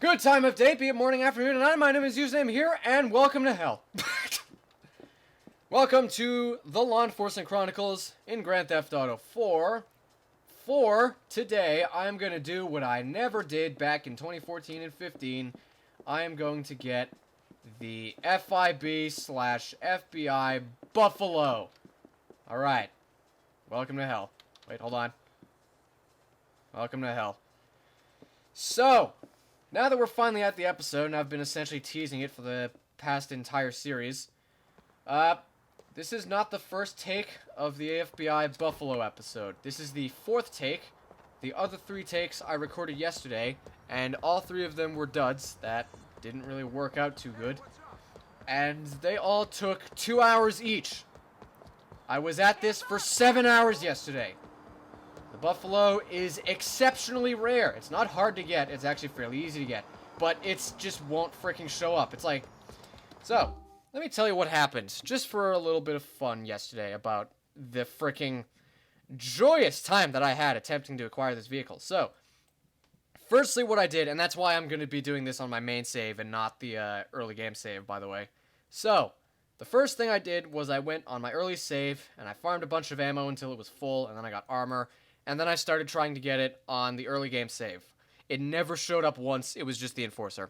Good time of day, be it morning, afternoon, and night. My name is Username here, and welcome to hell. Welcome to the Law Enforcement Chronicles in Grand Theft Auto 4. For today, I am going to do what I never did back in 2014 and 15. I am going to get the FIB/FBI Buffalo. Alright. Welcome to hell. Wait, hold on. Welcome to hell. So, now that we're finally at the episode, and I've been essentially teasing it for the past entire series, this is not the first take of the FBI Buffalo episode. This is the fourth take. The other three takes I recorded yesterday, and all three of them were duds that didn't really work out too good. And they all took 2 hours each. I was at this for 7 hours yesterday. The Buffalo is exceptionally rare. It's not hard to get. It's actually fairly easy to get. But it just won't freaking show up. It's like... So, let me tell you what happened. Just for a little bit of fun yesterday about the freaking joyous time that I had attempting to acquire this vehicle. So, firstly what I did, and that's why I'm going to be doing this on my main save and not the early game save, by the way. So, the first thing I did was I went on my early save, and I farmed a bunch of ammo until it was full, and then I got armor. And then I started trying to get it on the early game save. It never showed up once, it was just the Enforcer.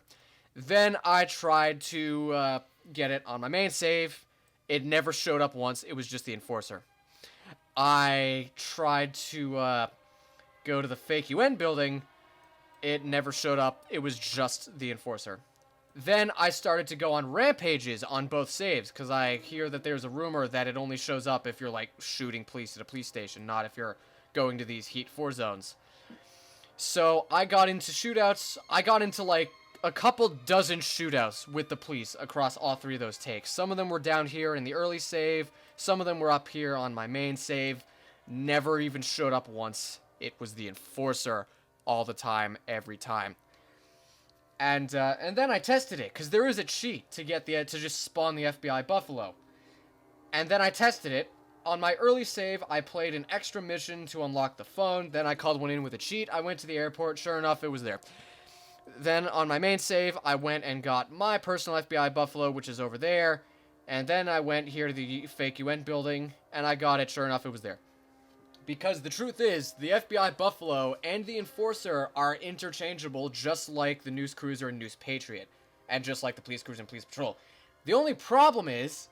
Then I tried to get it on my main save. It never showed up once, it was just the Enforcer. I tried to go to the fake UN building. It never showed up, it was just the Enforcer. Then I started to go on rampages on both saves, because I hear that there's a rumor that it only shows up if you're, like, shooting police at a police station, not if you're going to these Heat 4 zones. So I got into shootouts. I got into like a couple dozen shootouts with the police across all three of those takes. Some of them were down here in the early save. Some of them were up here on my main save. Never even showed up once. It was the Enforcer all the time, every time. And then I tested it, because there is a cheat to get to just spawn the FBI Buffalo. And then I tested it. On my early save, I played an extra mission to unlock the phone. Then I called one in with a cheat. I went to the airport. Sure enough, it was there. Then on my main save, I went and got my personal FBI Buffalo, which is over there. And then I went here to the fake UN building, and I got it. Sure enough, it was there. Because the truth is, the FBI Buffalo and the Enforcer are interchangeable, just like the News Cruiser and News Patriot. And just like the Police Cruiser and Police Patrol. The only problem is,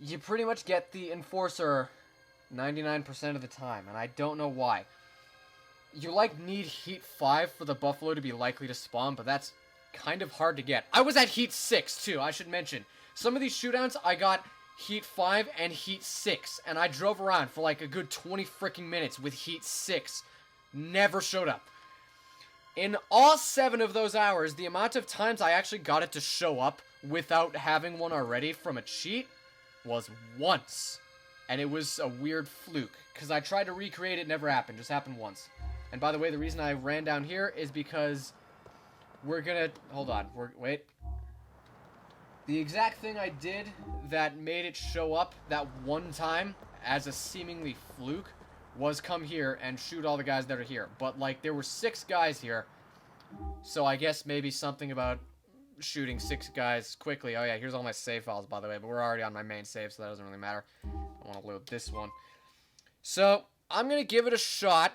you pretty much get the Enforcer 99% of the time, and I don't know why. You, like, need Heat 5 for the Buffalo to be likely to spawn, but that's kind of hard to get. I was at Heat 6, too, I should mention. Some of these shootouts, I got Heat 5 and Heat 6, and I drove around for, like, a good 20 freaking minutes with Heat 6. Never showed up. In all 7 of those hours, the amount of times I actually got it to show up without having one already from a cheat was once. And it was a weird fluke, because I tried to recreate it, never happened, just happened once. And by the way, the reason I ran down here is because we're gonna, hold on, wait. The exact thing I did that made it show up that one time as a seemingly fluke was come here and shoot all the guys that are here. But, like, there were 6 guys here, so I guess maybe something about shooting 6 guys quickly. Oh yeah, here's all my save files, by the way, but we're already on my main save, so that doesn't really matter. I want to load this one. So, I'm going to give it a shot,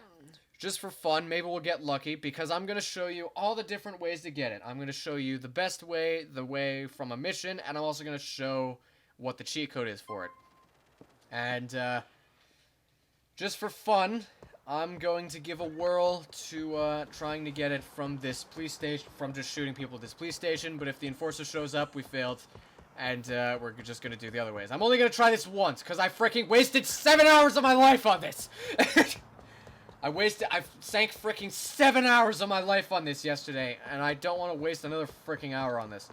just for fun. Maybe we'll get lucky, because I'm going to show you all the different ways to get it. I'm going to show you the best way, the way from a mission, and I'm also going to show what the cheat code is for it. And, just for fun, I'm going to give a whirl to trying to get it from this police station, from just shooting people at this police station, but if the Enforcer shows up, we failed, and we're just going to do the other ways. I'm only going to try this once, because I freaking wasted 7 hours of my life on this! I sank freaking 7 hours of my life on this yesterday, and I don't want to waste another freaking hour on this.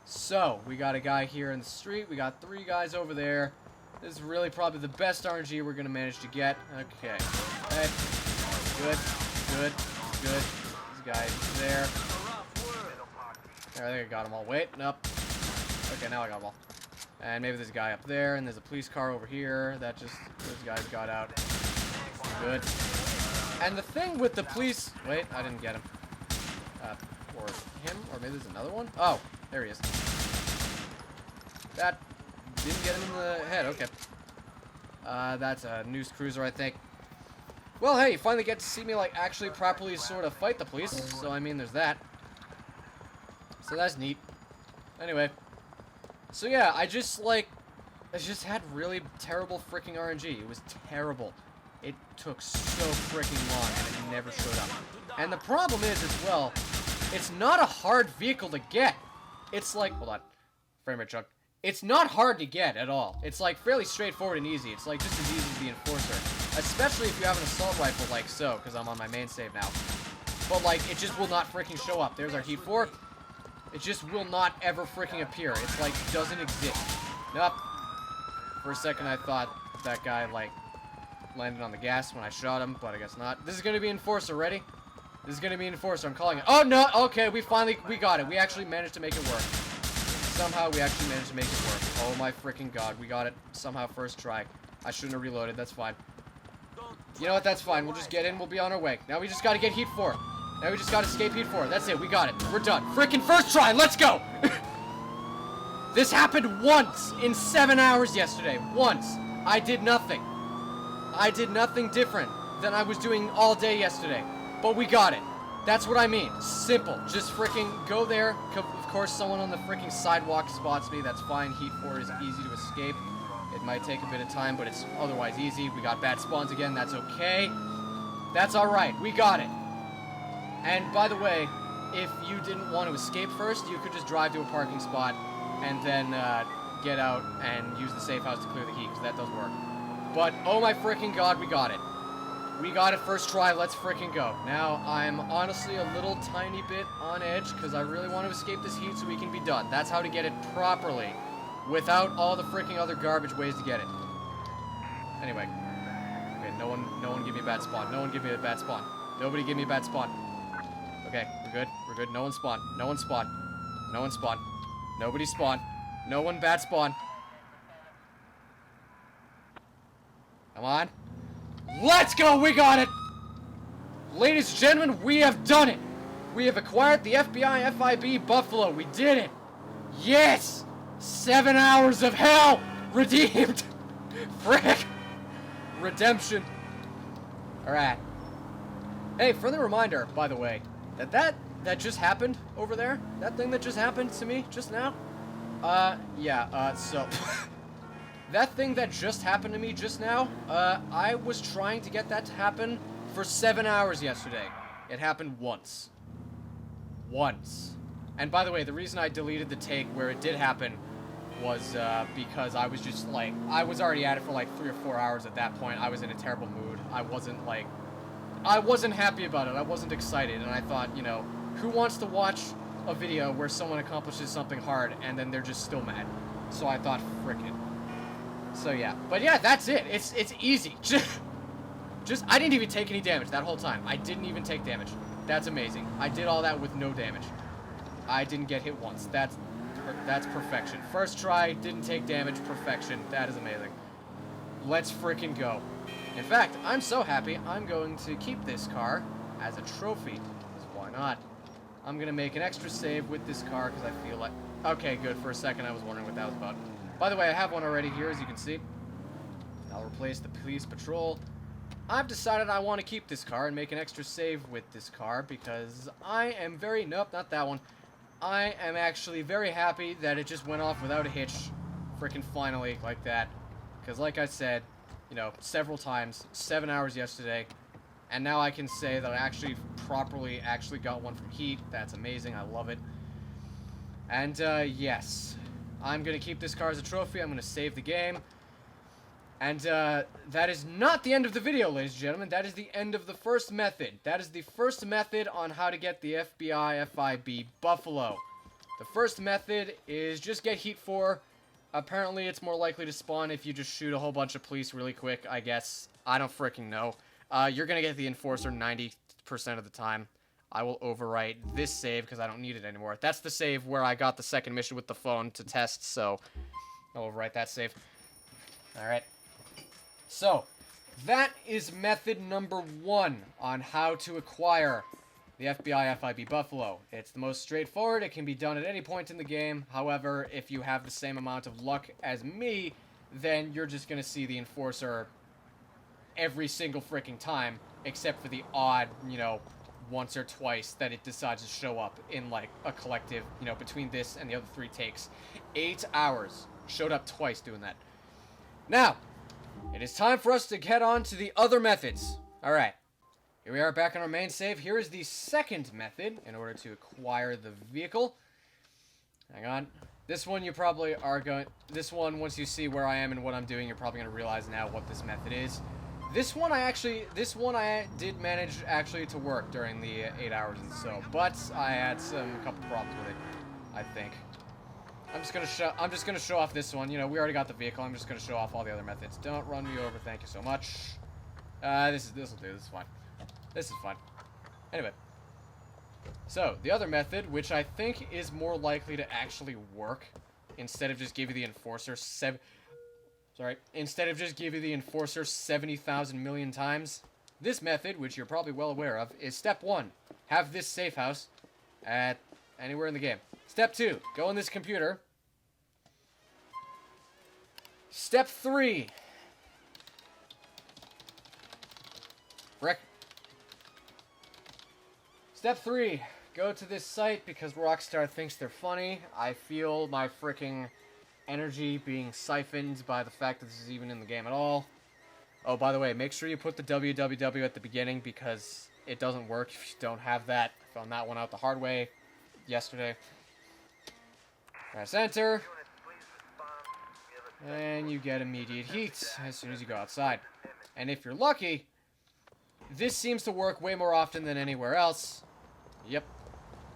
So, we got a guy here in the street, we got 3 guys over there. This is really probably the best RNG we're going to manage to get. Okay. Hey. Good. Good. Good. This guy there. There, I think I got them all. Wait, nope. Okay, now I got them all. And maybe there's a guy up there, and there's a police car over here that just, those guys got out. Good. And the thing with the police... Wait, I didn't get him. Or him, or maybe there's another one? Oh, there he is. That didn't get him in the head, okay. That's a news cruiser, I think. Well, hey, you finally get to see me, like, actually properly sort of fight the police, so, I mean, there's that. So that's neat. Anyway. So, yeah, I just had really terrible freaking RNG. It was terrible. It took so freaking long, and it never showed up. And the problem is, as well, it's not a hard vehicle to get. It's like, hold on, frame rate chunk. It's not hard to get at all. It's like fairly straightforward and easy. It's like just as easy as the Enforcer, especially if you have an assault rifle like so, because I'm on my main save now. But like, it just will not freaking show up. There's our heat 4. It just will not ever freaking appear. It's like, doesn't exist. Nope. For a second, I thought that guy like landed on the gas when I shot him, but I guess not. This is gonna be Enforcer. Ready? This is gonna be Enforcer. I'm calling it. Oh no! Okay, we got it. We actually managed to make it work. Somehow we actually managed to make it work. Oh my freaking god, we got it. Somehow first try. I shouldn't have reloaded. That's fine. You know what? That's fine. We'll just get in. We'll be on our way. Now we just gotta get heat 4. Now we just gotta escape heat 4. That's it. We got it. We're done. Freaking first try. Let's go. This happened once in 7 hours yesterday. Once. I did nothing. I did nothing different than I was doing all day yesterday. But we got it. That's what I mean. Simple. Just freaking go there. Of course, someone on the freaking sidewalk spots me. That's fine. Heat 4 is easy to escape. It might take a bit of time, but it's otherwise easy. We got bad spawns again. That's okay. That's alright. We got it. And by the way, if you didn't want to escape first, you could just drive to a parking spot and then get out and use the safe house to clear the heat, because that does work. But, oh my freaking god, we got it. We got it first try, let's freaking go. Now, I'm honestly a little tiny bit on edge, because I really want to escape this heat so we can be done. That's how to get it properly, without all the freaking other garbage ways to get it. Anyway. Okay, no one give me a bad spawn. No one give me a bad spawn. Nobody give me a bad spawn. Okay, we're good. We're good. No one spawn. No one spawn. No one spawn. Nobody spawn. No one bad spawn. Come on. Let's go! We got it! Ladies and gentlemen, we have done it! We have acquired the FBI FIB Buffalo. We did it! Yes! 7 hours of hell! Redeemed! Frick! Redemption. Alright. Hey, friendly reminder, by the way, that just happened over there. That thing that just happened to me just now. So... That thing that just happened to me just now, I was trying to get that to happen for 7 hours yesterday. It happened once. Once. And by the way, the reason I deleted the take where it did happen was because I was just like, I was already at it for like 3 or 4 hours at that point. I was in a terrible mood. I wasn't happy about it. I wasn't excited. And I thought, you know, who wants to watch a video where someone accomplishes something hard and then they're just still mad? So I thought, frick it. So yeah, but yeah, that's it. It's easy. Just I didn't even take any damage that whole time. I didn't even take damage. That's amazing. I did all that with no damage. I didn't get hit once. That's perfection. First try, didn't take damage. Perfection. That is amazing. Let's freaking go. In fact, I'm so happy. I'm going to keep this car as a trophy. Because why not? I'm gonna make an extra save with this car because I feel like. Okay, good. For a second, I was wondering what that was about. By the way, I have one already here, as you can see. I'll replace the police patrol. I've decided I want to keep this car and make an extra save with this car because I am very... Nope, not that one. I am actually very happy that it just went off without a hitch. Freaking finally, like that. Because like I said, you know, several times, 7 hours yesterday. And now I can say that I actually properly got one from heat. That's amazing. I love it. And, yes... I'm going to keep this car as a trophy. I'm going to save the game. And that is not the end of the video, ladies and gentlemen. That is the end of the first method. That is the first method on how to get the FBI FIB Buffalo. The first method is just get heat 4. Apparently, it's more likely to spawn if you just shoot a whole bunch of police really quick, I guess. I don't freaking know. You're going to get the Enforcer 90% of the time. I will overwrite this save because I don't need it anymore. That's the save where I got the second mission with the phone to test, so I'll overwrite that save. Alright. So, that is method number 1 on how to acquire the FBI FIB Buffalo. It's the most straightforward. It can be done at any point in the game. However, if you have the same amount of luck as me, then you're just going to see the Enforcer every single freaking time, except for the odd, you know, once or twice that it decides to show up in, like, a collective, you know, between this and the other 3 takes. 8 hours. Showed up twice doing that. Now, it is time for us to head on to the other methods. Alright. Here we are back on our main save. Here is the second method in order to acquire the vehicle. Hang on. This one you probably are going... This one, once you see where I am and what I'm doing, you're probably going to realize now what this method is. This one I did manage actually to work during the 8 hours and so, but I had a couple problems with it, I think. I'm just gonna show off this one. You know, we already got the vehicle. I'm just gonna show off all the other methods. Don't run me over. Thank you so much. This will do. This is fine. This is fine. Anyway. So, the other method, which I think is more likely to actually work, instead of just give you the Enforcer instead of just give you the Enforcer 70,000 million times, this method, which you're probably well aware of, is step 1. Have this safe house at anywhere in the game. Step 2. Go on this computer. Step 3. Frick. Step 3. Go to this site because Rockstar thinks they're funny. I feel my fricking energy being siphoned by the fact that this is even in the game at all. Oh, by the way, make sure you put the www at the beginning because it doesn't work if you don't have that. I found that one out the hard way yesterday. Press enter. And you get immediate heat as soon as you go outside. And if you're lucky, this seems to work way more often than anywhere else. Yep.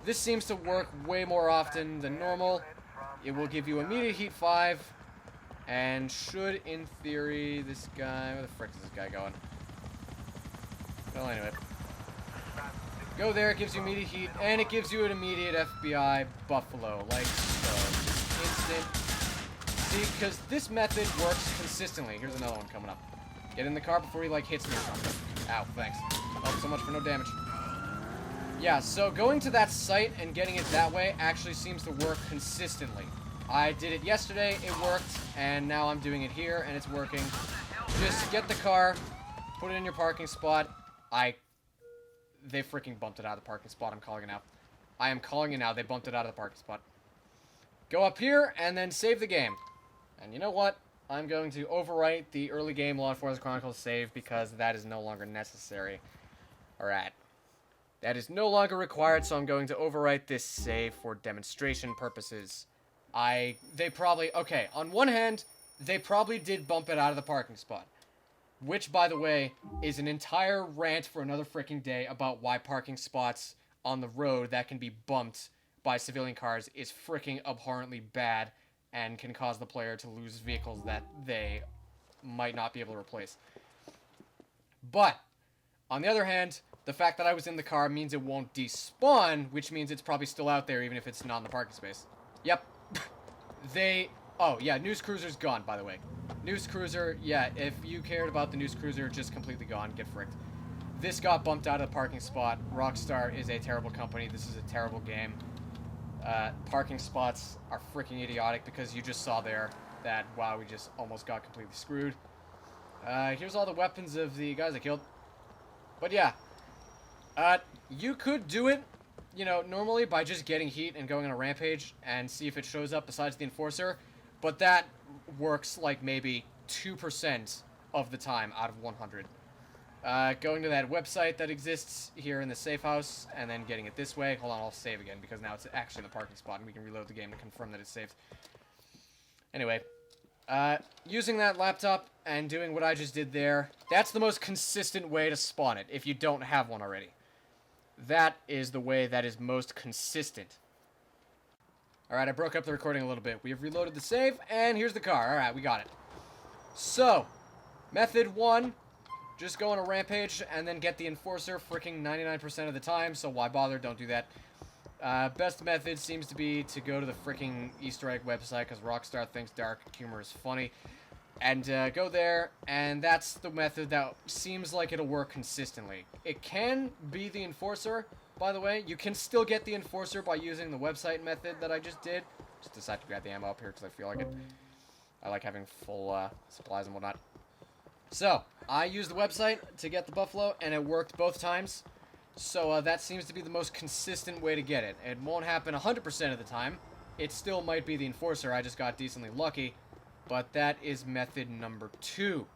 This seems to work way more often than normal. It will give you immediate heat 5. And should, in theory, this guy... Where the frick is this guy going? Well, anyway. Go there, it gives you immediate heat, and it gives you an immediate FBI Buffalo. Like so. Instant. See, because this method works consistently. Here's another one coming up. Get in the car before he, like, hits me or something. Ow, thanks. Oh, so much for no damage. Yeah, so going to that site and getting it that way actually seems to work consistently. I did it yesterday, it worked, and now I'm doing it here, and it's working. Just get the car, put it in your parking spot. They freaking bumped it out of the parking spot, I'm calling it now. I am calling it now, they bumped it out of the parking spot. Go up here, and then save the game. And you know what? I'm going to overwrite the early game Law Enforcement Chronicles save, because that is no longer necessary. Alright. That is no longer required, so I'm going to overwrite this save for demonstration purposes. Okay, on one hand, they probably did bump it out of the parking spot. Which, by the way, is an entire rant for another freaking day about why parking spots on the road that can be bumped by civilian cars is freaking abhorrently bad and can cause the player to lose vehicles that they might not be able to replace. But, on the other hand, the fact that I was in the car means it won't despawn, which means it's probably still out there even if it's not in the parking space. Yep. Oh, yeah, News Cruiser's gone, by the way. News Cruiser, yeah, if you cared about the News Cruiser, just completely gone. Get fricked. This got bumped out of the parking spot. Rockstar is a terrible company. This is a terrible game. Parking spots are freaking idiotic because you just saw there that, wow, we just almost got completely screwed. Here's all the weapons of the guys I killed. But yeah, you could do it, you know, normally by just getting heat and going on a rampage and see if it shows up besides the Enforcer, but that works like maybe 2% of the time out of 100. Going to that website that exists here in the safe house and then getting it this way. Hold on, I'll save again because now it's actually in the parking spot and we can reload the game to confirm that it's saved. Anyway, using that laptop and doing what I just did there, that's the most consistent way to spawn it if you don't have one already. That is the way that is most consistent. Alright, I broke up the recording a little bit. We have reloaded the save, and here's the car. Alright, we got it. So, method 1, just go on a rampage and then get the Enforcer freaking 99% of the time, so why bother? Don't do that. Best method seems to be to go to the freaking Easter egg website, because Rockstar thinks dark humor is funny. And go there, and that's the method that seems like it'll work consistently. It can be the Enforcer, by the way. You can still get the Enforcer by using the website method that I just did. Just decided to grab the ammo up here because I feel like it. I like having full supplies and whatnot. So, I used the website to get the Buffalo, and it worked both times. So that seems to be the most consistent way to get it. It won't happen 100% of the time. It still might be the Enforcer. I just got decently lucky. But that is method number 2.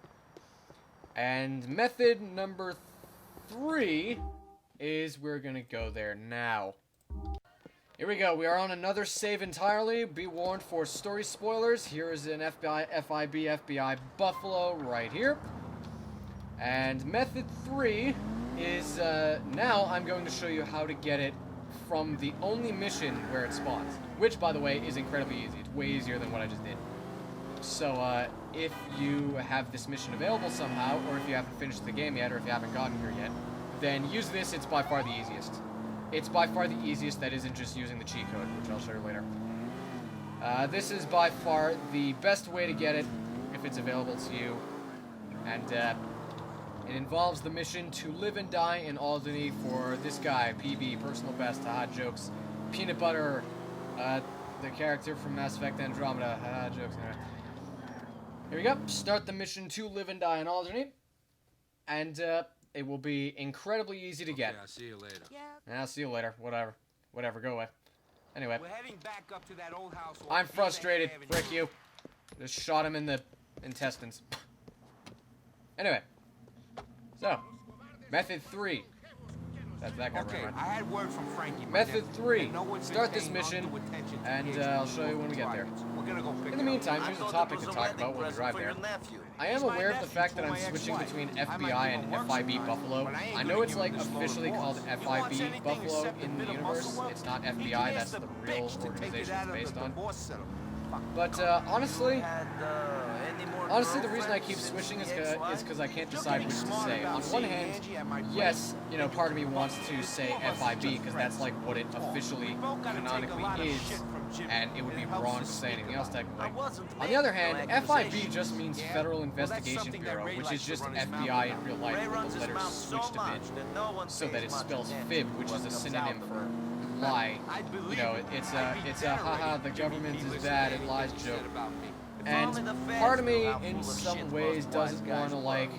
And method number 3 is we're going to go there now. Here we go. We are on another save entirely. Be warned for story spoilers. Here is an FIB FBI Buffalo right here. And method 3 is now I'm going to show you how to get it from the only mission where it spawns. Which, by the way, is incredibly easy. It's way easier than what I just did. So, if you have this mission available somehow, or if you haven't finished the game yet, or if you haven't gotten here yet, then use this. It's by far the easiest. It's by far the easiest that isn't just using the cheat code, which I'll show you later. This is by far the best way to get it, if it's available to you. And, it involves the mission to live and die in Alderney for this guy, PB, personal best, haha, jokes, peanut butter, the character from Mass Effect Andromeda, haha, jokes, anyway. Here we go. Start the mission to live and die in Alderney. And, it will be incredibly easy to get. I'll see you later. Yeah. I'll see you later. Whatever. Whatever, go away. Anyway. We're heading back up to that old house. I'm frustrated. Frick you. Just shot him in the intestines. Anyway. So, method 3. That's that guy Okay, right. I had word from Frankie. Method 3. Start this mission, and I'll show you when we get there. We're gonna go pick In the meantime, here's a topic to talk about when we drive there. I am aware of the fact that I'm switching between FBI and FIB Buffalo. I know it's like officially called FIB Buffalo in the universe. It's not FBI, that's the real organization it's based on. But honestly, the reason I keep switching is because I can't decide which to say. On one hand, yes, you know, part of me wants to say FIB because that's like what it officially, canonically is, and it would be wrong to say anything else technically. On the other hand, FIB just means Federal Investigation Bureau, which is just FBI in real life with the letters switched a bit, so that it spells FIB, which is a synonym for lie. You know, it's a haha, the government is bad, it lies joke. And part of me, in some ways, doesn't want to, like,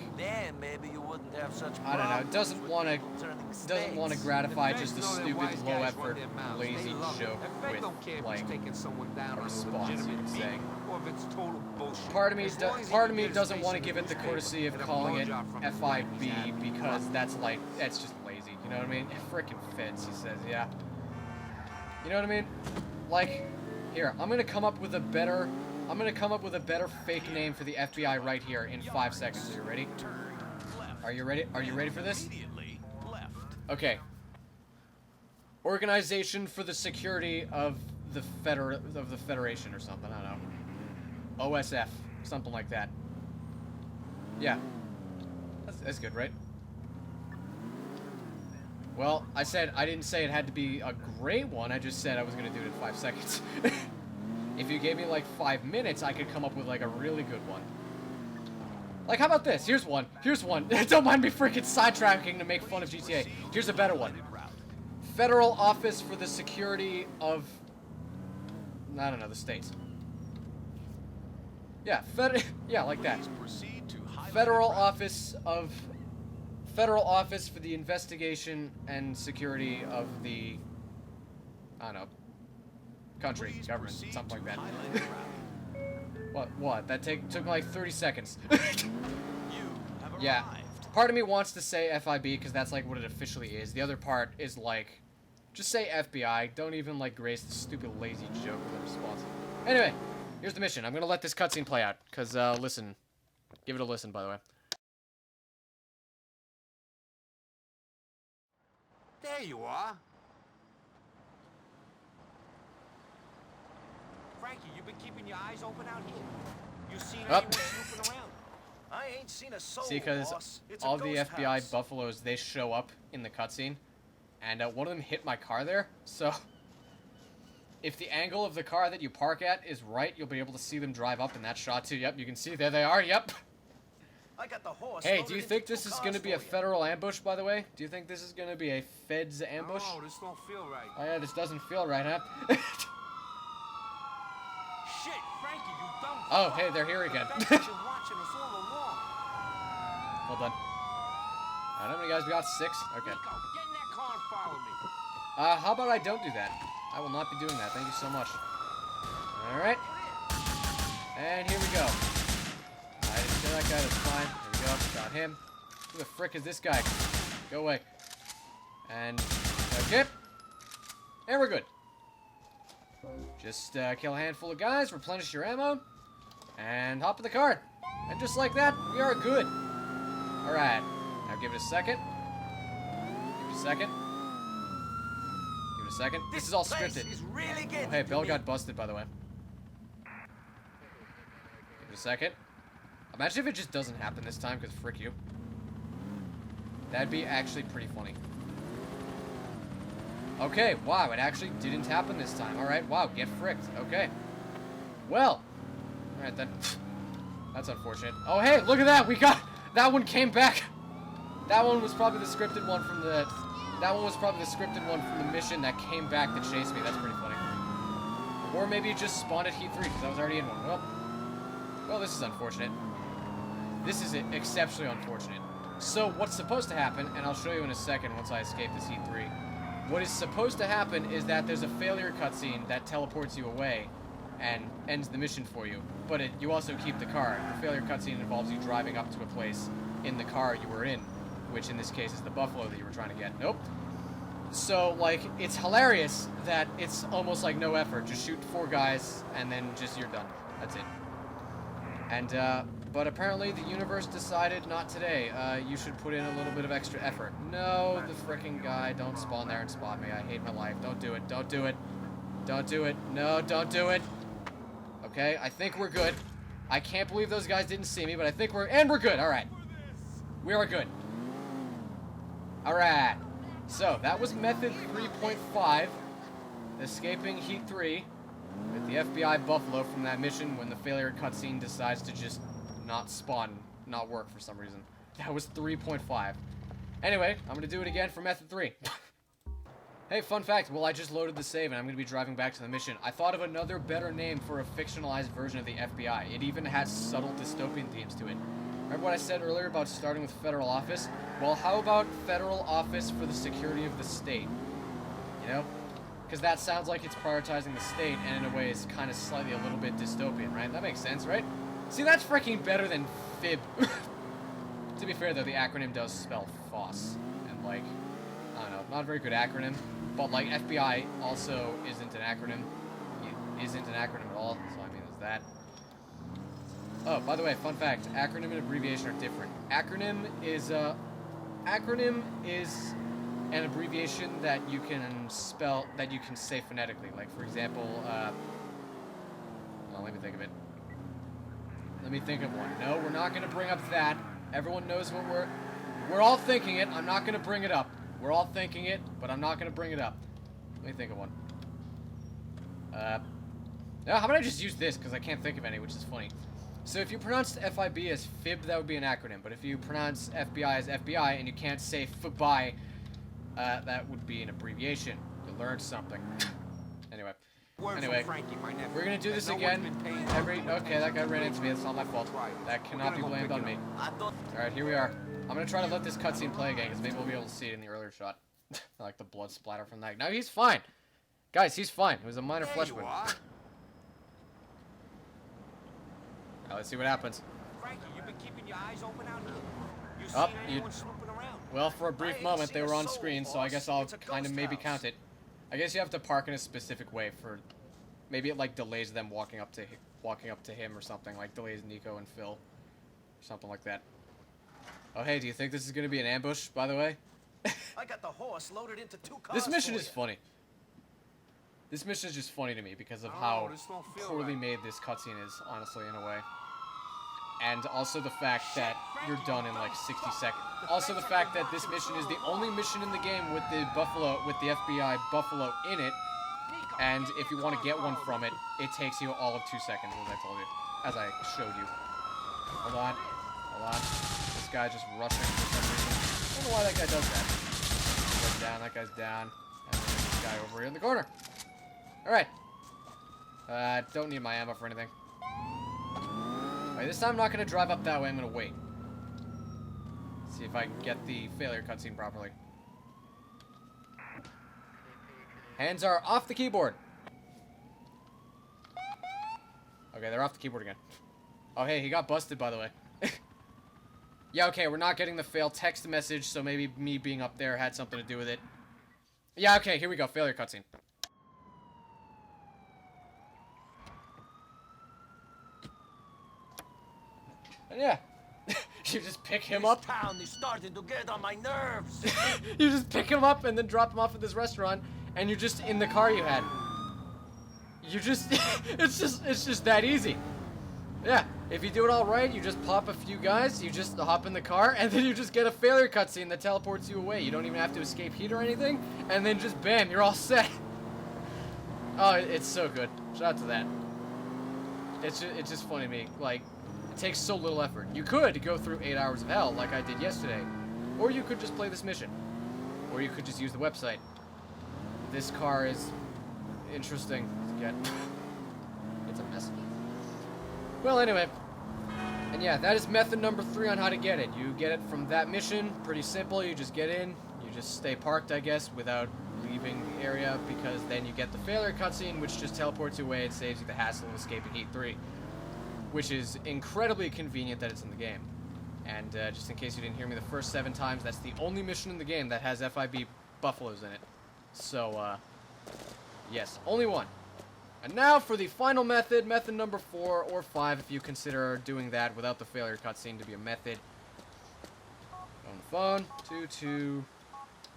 I don't know, doesn't want to gratify just a stupid, low-effort, lazy joke with, like, a response, you could say. Part of me doesn't want to give it the courtesy of calling it FIB because that's just lazy, you know what I mean? It frickin' fits, he says, yeah. You know what I mean? Like, here, I'm gonna come up with a better fake name for the FBI right here in 5 seconds. Are you ready? Are you ready? Are you ready for this? Okay. Organization for the Security of the Federation or something. I don't know. OSF, something like that. Yeah. That's good, right? Well, I didn't say it had to be a great one, I just said I was going to do it in 5 seconds. If you gave me like 5 minutes, I could come up with like a really good one. Like, how about this? Here's one. Don't mind me freaking sidetracking to make fun of GTA. Here's a better one. Federal Office for the Security of... I don't know, the states. Yeah, yeah, like that. Federal Office for the Investigation and Security of the, I don't know, country, government, something like that. What? That took like 30 seconds. Yeah. Part of me wants to say FIB because that's like what it officially is. The other part is like, just say FBI. Don't even like grace the stupid lazy joke with a response. Anyway, here's the mission. I'm gonna let this cutscene play out because listen, give it a listen by the way. There you are. Frankie, you've been keeping your eyes open out here. You seen anyone snooping around? I ain't seen a soul. See, because all the FBI Buffaloes, they show up in the cutscene, and one of them hit my car there, so if the angle of the car that you park at is right, you'll be able to see them drive up in that shot too. Yep, you can see there they are. Yep. I got the horse. Hey, loaded do you into think 2 this is cars going to be for a you. federal ambush, by the way? Do you think this is going to be a feds ambush? Oh, this don't feel right. Oh yeah, this doesn't feel right, huh? Shit, Frankie, you dumb Oh, fuck. hey, they're here again. The feds have been watching us all along. Well done. How many guys we got? 6? Okay. Nico, get in that car and follow me. How about I don't do that? I will not be doing that. Thank you so much. Alright. And here we go. I didn't kill that guy. That's fine. Here we go. Got him. Who the frick is this guy? Go away. And... okay. And we're good. Just kill a handful of guys, replenish your ammo, and hop in the car. And just like that, we are good. Alright. Now give it a second. Give it a second. Give it a second. This is all place scripted. is really getting Oh, hey, to Bell me. got busted, by the way. Give it a second. Imagine if it just doesn't happen this time, because frick you. That'd be actually pretty funny. Okay, wow, it actually didn't happen this time. Alright, wow, get fricked. Okay. Well. Alright then. That's unfortunate. Oh, hey, look at that! We got... that one came back! That one was probably the scripted one from the... that one was probably the scripted one from the mission that came back to chase me. That's pretty funny. Or maybe it just spawned at Heat 3, because I was already in one. Well, this is unfortunate. This is exceptionally unfortunate. So, what's supposed to happen, and I'll show you in a second once I escape this Heat 3. What is supposed to happen is that there's a failure cutscene that teleports you away and ends the mission for you. But you also keep the car. The failure cutscene involves you driving up to a place in the car you were in, which in this case is the Buffalo that you were trying to get. Nope. So, like, it's hilarious that it's almost like no effort. Just shoot 4 guys, and then just you're done. That's it. And, but apparently the universe decided not today. You should put in a little bit of extra effort. No, the frickin' guy, don't spawn there and spot me. I hate my life. Don't do it. Don't do it. Don't do it. No, don't do it. Okay, I think we're good. I can't believe those guys didn't see me, but I think we're good. All right. We are good. All right. So, that was method 3.5, escaping Heat 3 with the FBI Buffalo from that mission when the failure cutscene decides to just not spawn, not work for some reason. That was 3.5. Anyway, I'm going to do it again for method 3. Hey, fun fact, well, I just loaded the save and I'm going to be driving back to the mission. I thought of another better name for a fictionalized version of the FBI. It even has subtle dystopian themes to it. Remember what I said earlier about starting with federal office? Well, how about federal office for the security of the state? You know? Because that sounds like it's prioritizing the state, and in a way is kind of slightly a little bit dystopian, right? That makes sense, right? See, that's freaking better than FIB. To be fair, though, the acronym does spell FOSS. And, like, I don't know, not a very good acronym. But, like, FBI also isn't an acronym. It isn't an acronym at all, so I mean, there's that. Oh, by the way, fun fact, acronym and abbreviation are different. Acronym is an abbreviation that you can spell, that you can say phonetically. Like, for example, oh, let me think of it. Let me think of one. No, we're not going to bring up that. Everyone knows what we're all thinking it. I'm not going to bring it up. We're all thinking it, but I'm not going to bring it up. Let me think of one. No, how about I just use this, because I can't think of any, which is funny. So if you pronounced FIB as FIB, that would be an acronym. But if you pronounce FBI as FBI and you can't say FIB, that would be an abbreviation. You learned something. Anyway. Word Anyway, from Frankie, my nephew. we're going to do That this no one's again. been paying Okay, that guy ran into me. That's not my fault. That cannot be We're gonna blamed go on pick me. it up. Alright, here we are. I'm going to try to let this cutscene play again, because maybe we'll be able to see it in the earlier shot. I like the blood splatter from that. No, he's fine. Guys, he's fine. It was a minor flesh wound. Now, let's see what happens. Frankie, you've been keeping your eyes open out here. You Oh, seen anyone snooping around? Well, for a brief ain't moment, they seen were a on soul, screen, so I boss. guess I'll It's a kind of ghost maybe house. count it. I guess you have to park in a specific way for... Maybe it, like, delays them walking up to him or something. Like, delays Nico and Phil. Or something like that. Oh, hey, do you think this is going to be an ambush, by the way? I got the horse loaded into 2 cars. This mission for is you. funny. This mission is just funny to me because of Oh, how this don't feel poorly right. made this cutscene is, honestly, in a way. And also the fact that you're done in like 60 seconds. Also the fact that this mission is the only mission in the game with the FBI Buffalo in it, Nico, And if you want to get one from it, it takes you all of 2 seconds, as I told you. As I showed you. Hold on. Hold on. This guy just rushing for some reason. I don't know why that guy does that. That guy's down, that guy's down. And then there's this guy over here in the corner. Alright. Don't need my ammo for anything. Alright, this time I'm not going to drive up that way, I'm going to wait. See if I can get the failure cutscene properly. Hands are off the keyboard. Okay, they're off the keyboard again. Oh, hey, he got busted, by the way. Yeah, okay, we're not getting the failed text message, so maybe me being up there had something to do with it. Yeah, okay, here we go. Failure cutscene. And yeah, you just pick him up. This town is starting to get on my nerves. You just pick him up and then drop him off at this restaurant, and you're just in the car you had. You just, it's just that easy. Yeah, if you do it all right, you just pop a few guys, you just hop in the car, and then you just get a failure cutscene that teleports you away. You don't even have to escape heat or anything, and then just bam, you're all set. Oh, it's so good. Shout out to that. It's just funny to me. Like, it takes so little effort. You could go through 8 hours of hell like I did yesterday, or you could just play this mission, or you could just use the website. This car is interesting to get. It's a mess. Well, anyway, and yeah, that is method number 3 on how to get it. You get it from that mission, pretty simple. You just get in, you just stay parked, I guess, without leaving the area, because then you get the failure cutscene, which just teleports you away and saves you the hassle of escaping Heat 3, which is incredibly convenient that it's in the game. And just in case you didn't hear me the first 7 times, that's the only mission in the game that has FIB buffaloes in it. So, yes, only one. And now for the final method, method number 4 or 5, if you consider doing that without the failure cutscene to be a method. On the phone,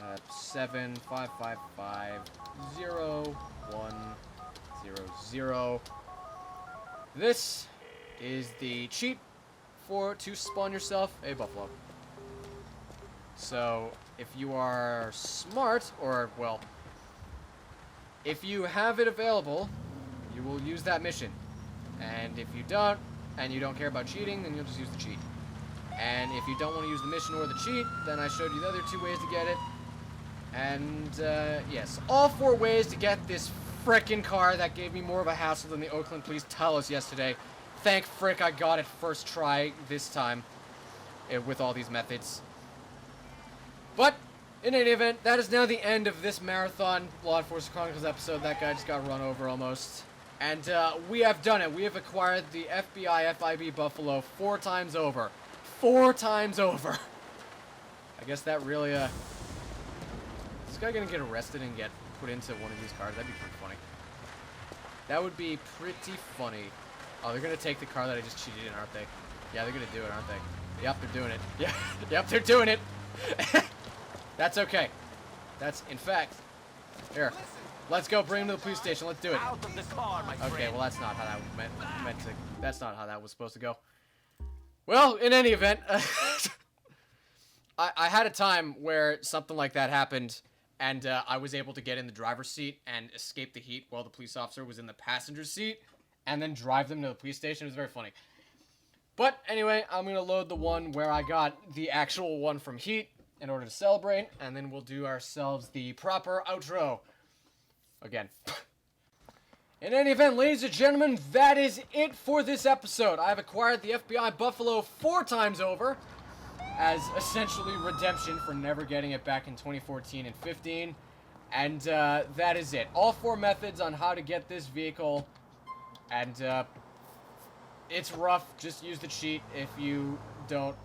22755501000. This is the cheat to spawn yourself a buffalo. So if you are smart, or well, if you have it available, you will use that mission. And if you don't, and you don't care about cheating, then you'll just use the cheat. And if you don't want to use the mission or the cheat, then I showed you the other 2 ways to get it. And, yes, all 4 ways to get this frickin' car that gave me more of a hassle than the Oakland police tell us yesterday. Thank frick I got it first try this time with all these methods. But, in any event, that is now the end of this marathon Law Enforcement Chronicles episode. That guy just got run over almost. And we have done it. We have acquired the FBI FIB Buffalo 4 times over. 4 times over. I guess that really, is this guy gonna get arrested and get put into one of these cars? That'd be pretty funny. That would be pretty funny. Oh, they're gonna take the car that I just cheated in, aren't they? Yeah, they're gonna do it, aren't they? Yep, they're doing it. Yeah, yep, they're doing it. That's okay. That's, in fact, here. Let's go. Bring him to the police station. Let's do it. Out of the car, my friend. Okay, well, that's not how that meant to. That's not how that was supposed to go. Well, in any event, I had a time where something like that happened, and I was able to get in the driver's seat and escape the heat while the police officer was in the passenger seat, and then drive them to the police station. It was very funny. But anyway, I'm gonna load the one where I got the actual one from Heat in order to celebrate, and then we'll do ourselves the proper outro. Again. In any event, ladies and gentlemen, that is it for this episode. I've acquired the FBI Buffalo 4 times over as essentially redemption for never getting it back in 2014 and 15. And that is it. All 4 methods on how to get this vehicle. And it's rough. Just use the cheat if you don't.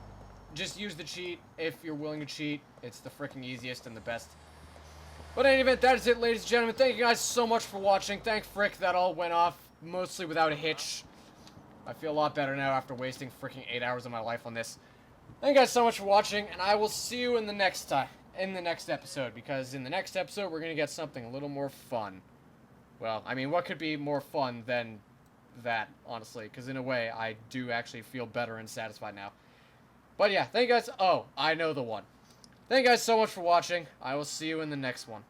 Just use the cheat if you're willing to cheat. It's the freaking easiest and the best. But in any event, that is it, ladies and gentlemen. Thank you guys so much for watching. Thank frick that all went off mostly without a hitch. I feel a lot better now after wasting freaking 8 hours of my life on this. Thank you guys so much for watching, and I will see you in the next episode, because in the next episode we're gonna get something a little more fun. Well, I mean, what could be more fun than that, honestly? Because in a way, I do actually feel better and satisfied now. But yeah, thank you guys. Oh, I know the one. Thank you guys so much for watching. I will see you in the next one.